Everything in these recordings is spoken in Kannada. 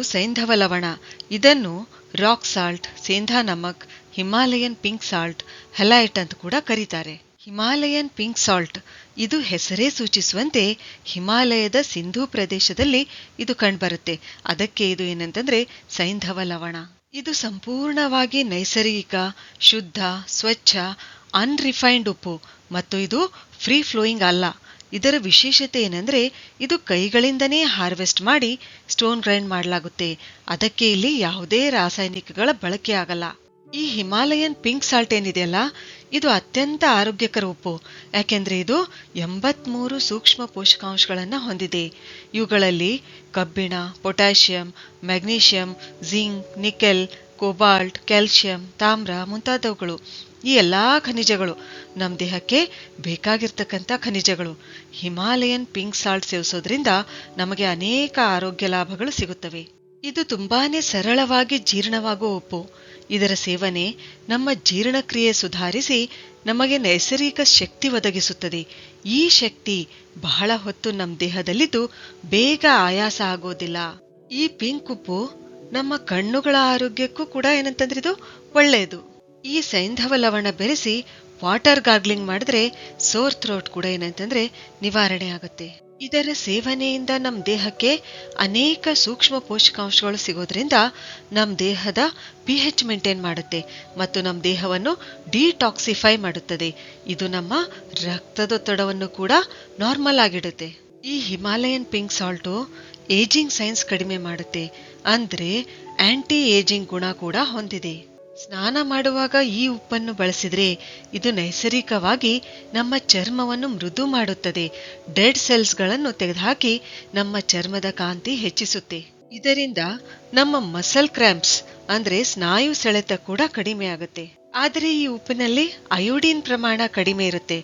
ಸೈಂಧವ ಲವಣ, ಇದನ್ನು ರಾಕ್ ಸಾಲ್ಟ್, ಸೇಂಧಾ ನಮಕ್, ಹಿಮಾಲಯನ್ ಪಿಂಕ್ ಸಾಲ್ಟ್, ಹೆಲೈಟ್ ಅಂತ ಕೂಡ ಕರೀತಾರೆ. ಹಿಮಾಲಯನ್ ಪಿಂಕ್ ಸಾಲ್ಟ್ ಇದು ಹೆಸರೇ ಸೂಚಿಸುವಂತೆ ಹಿಮಾಲಯದ ಸಿಂಧೂ ಪ್ರದೇಶದಲ್ಲಿ ಇದು ಕಂಡುಬರುತ್ತೆ. ಅದಕ್ಕೆ ಇದು ಏನಂತಂದ್ರೆ ಸೈಂಧವ ಲವಣ. ಇದು ಸಂಪೂರ್ಣವಾಗಿ ನೈಸರ್ಗಿಕ, ಶುದ್ಧ, ಸ್ವಚ್ಛ, ಅನ್ರಿಫೈನ್ಡ್ ಉಪ್ಪು ಮತ್ತು ಇದು ಫ್ರೀ ಫ್ಲೋಯಿಂಗ್ ಅಲ್ಲ. ಇದರ ವಿಶೇಷತೆ ಏನಂದ್ರೆ ಇದು ಕೈಗಳಿಂದನೇ ಹಾರ್ವೆಸ್ಟ್ ಮಾಡಿ ಸ್ಟೋನ್ ಗ್ರೈಂಡ್ ಮಾಡಲಾಗುತ್ತೆ. ಅದಕ್ಕೆ ಇಲ್ಲಿ ಯಾವುದೇ ರಾಸಾಯನಿಕಗಳ ಬಳಕೆ ಆಗಲ್ಲ. ಈ ಹಿಮಾಲಯನ್ ಪಿಂಕ್ ಸಾಲ್ಟ್ ಏನಿದೆಯಲ್ಲ, ಇದು ಅತ್ಯಂತ ಆರೋಗ್ಯಕರ ಉಪ್ಪು. ಯಾಕೆಂದ್ರೆ ಇದು 83 ಸೂಕ್ಷ್ಮ ಪೋಷಕಾಂಶಗಳನ್ನ ಹೊಂದಿದೆ. ಇವುಗಳಲ್ಲಿ ಕಬ್ಬಿಣ, potassium, magnesium, zinc, nickel, cobalt, calcium, ತಾಮ್ರ ಮುಂತಾದವುಗಳು. ಈ ಎಲ್ಲಾ ಖನಿಜಗಳು ನಮ್ಮ ದೇಹಕ್ಕೆ ಬೇಕಾಗಿರ್ತಕ್ಕಂಥ ಖನಿಜಗಳು. ಹಿಮಾಲಯನ್ ಪಿಂಕ್ ಸಾಲ್ಟ್ ಸೇವಿಸೋದ್ರಿಂದ ನಮಗೆ ಅನೇಕ ಆರೋಗ್ಯ ಲಾಭಗಳು ಸಿಗುತ್ತವೆ. ಇದು ತುಂಬಾನೇ ಸರಳವಾಗಿ ಜೀರ್ಣವಾಗುವ ಉಪ್ಪು. ಇದರ ಸೇವನೆ ನಮ್ಮ ಜೀರ್ಣಕ್ರಿಯೆ ಸುಧಾರಿಸಿ ನಮಗೆ ನೈಸರ್ಗಿಕ ಶಕ್ತಿ ಒದಗಿಸುತ್ತದೆ. ಈ ಶಕ್ತಿ ಬಹಳ ಹೊತ್ತು ನಮ್ಮ ದೇಹದಲ್ಲಿದ್ದು ಬೇಗ ಆಯಾಸ ಆಗೋದಿಲ್ಲ. ಈ ಪಿಂಕ್ ಉಪ್ಪು ನಮ್ಮ ಕಣ್ಣುಗಳ ಆರೋಗ್ಯಕ್ಕೂ ಕೂಡ ಏನಂತಂದ್ರೆ ಇದು ಒಳ್ಳೆಯದು. ಈ ಸೈಂಧವ ಲವಣ ಬೆರೆಸಿ ವಾಟರ್ ಗಾರ್ಗ್ಲಿಂಗ್ ಮಾಡಿದ್ರೆ ಸೋರ್ ಥ್ರೋಟ್ ಕೂಡ ಏನಂತಂದ್ರೆ ನಿವಾರಣೆ ಆಗುತ್ತೆ. ಇದರ ಸೇವನೆಯಿಂದ ನಮ್ಮ ದೇಹಕ್ಕೆ ಅನೇಕ ಸೂಕ್ಷ್ಮ ಪೋಷಕಾಂಶಗಳು ಸಿಗೋದ್ರಿಂದ ನಮ್ಮ ದೇಹದ pH ಮೇಂಟೈನ್ ಮಾಡುತ್ತೆ ಮತ್ತು ನಮ್ಮ ದೇಹವನ್ನು ಡಿಟಾಕ್ಸಿಫೈ ಮಾಡುತ್ತದೆ. ಇದು ನಮ್ಮ ರಕ್ತದೊತ್ತಡವನ್ನು ಕೂಡ ನಾರ್ಮಲ್ ಆಗಿಡುತ್ತೆ. ಈ Himalayan pink salt ageing science ಕಡಿಮೆ ಮಾಡುತ್ತೆ, ಅಂದ್ರೆ ಆಂಟಿ ಏಜಿಂಗ್ ಗುಣ ಕೂಡ ಹೊಂದಿದೆ. ಸ್ನಾನ ಮಾಡುವಾಗ ಈ ಉಪ್ಪನ್ನು ಬಳಸಿದ್ರೆ ಇದು ನೈಸರ್ಗಿಕವಾಗಿ ನಮ್ಮ ಚರ್ಮವನ್ನು ಮೃದು ಮಾಡುತ್ತದೆ. ಡೆಡ್ ಸೆಲ್ಸ್ಗಳನ್ನು ತೆಗೆದುಹಾಕಿ ನಮ್ಮ ಚರ್ಮದ ಕಾಂತಿ ಹೆಚ್ಚಿಸುತ್ತೆ. ಇದರಿಂದ ನಮ್ಮ ಮಸಲ್ ಕ್ರ್ಯಾಂಪ್ಸ್ ಅಂದ್ರೆ ಸ್ನಾಯು ಸೆಳೆತ ಕೂಡ ಕಡಿಮೆ ಆಗುತ್ತೆ. ಆದರೆ ಈ ಉಪ್ಪಿನಲ್ಲಿ ಅಯೋಡಿನ್ ಪ್ರಮಾಣ ಕಡಿಮೆ ಇರುತ್ತೆ.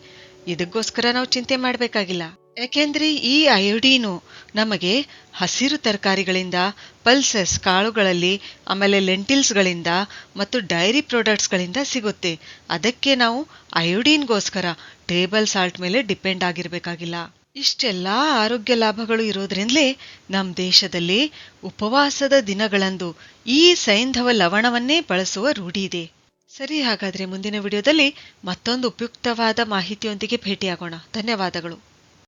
ಇದಕ್ಕೋಸ್ಕರ ನಾವು ಚಿಂತೆ ಮಾಡಬೇಕಾಗಿಲ್ಲ. ಯಾಕೆಂದ್ರೆ ಈ ಅಯೋಡೀನು ನಮಗೆ ಹಸಿರು ತರಕಾರಿಗಳಿಂದ, ಪಲ್ಸಸ್ ಕಾಳುಗಳಲ್ಲಿ, ಆಮೇಲೆ ಲೆಂಟಿಲ್ಸ್ಗಳಿಂದ ಮತ್ತು ಡೈರಿ ಪ್ರಾಡಕ್ಟ್ಸ್ಗಳಿಂದ ಸಿಗುತ್ತೆ. ಅದಕ್ಕೆ ನಾವು ಅಯೋಡೀನ್ಗೋಸ್ಕರ ಟೇಬಲ್ ಸಾಲ್ಟ್ ಮೇಲೆ ಡಿಪೆಂಡ್ ಆಗಿರ್ಬೇಕಾಗಿಲ್ಲ. ಇಷ್ಟೆಲ್ಲಾ ಆರೋಗ್ಯ ಲಾಭಗಳು ಇರೋದ್ರಿಂದಲೇ ನಮ್ಮ ದೇಶದಲ್ಲಿ ಉಪವಾಸದ ದಿನಗಳಂದು ಈ ಸೈಂಧವ ಲವಣವನ್ನೇ ಬಳಸುವ ರೂಢಿ ಇದೆ. ಸರಿ, ಹಾಗಾದ್ರೆ ಮುಂದಿನ ವಿಡಿಯೋದಲ್ಲಿ ಮತ್ತೊಂದು ಉಪಯುಕ್ತವಾದ ಮಾಹಿತಿಯೊಂದಿಗೆ ಭೇಟಿಯಾಗೋಣ. ಧನ್ಯವಾದಗಳು.